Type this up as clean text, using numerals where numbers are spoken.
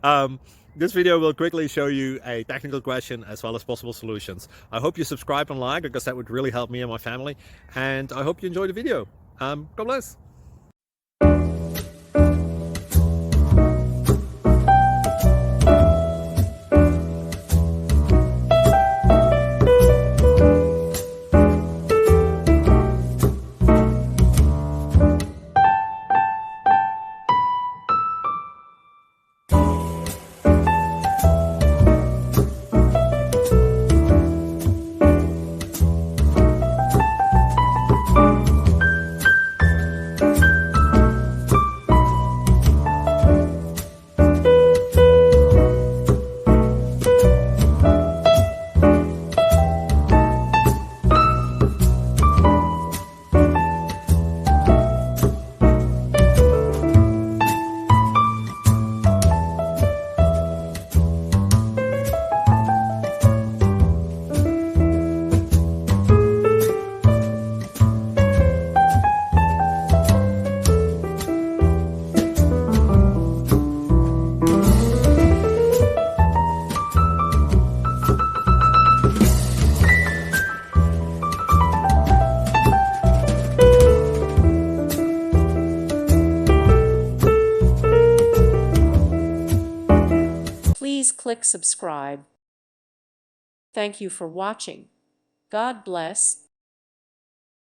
um, this video will quickly show you a technical question as well as possible solutions. I hope you subscribe and like, because that would really help me and my family. And I hope you enjoy the video. God bless. Please click subscribe. Thank you for watching. God bless.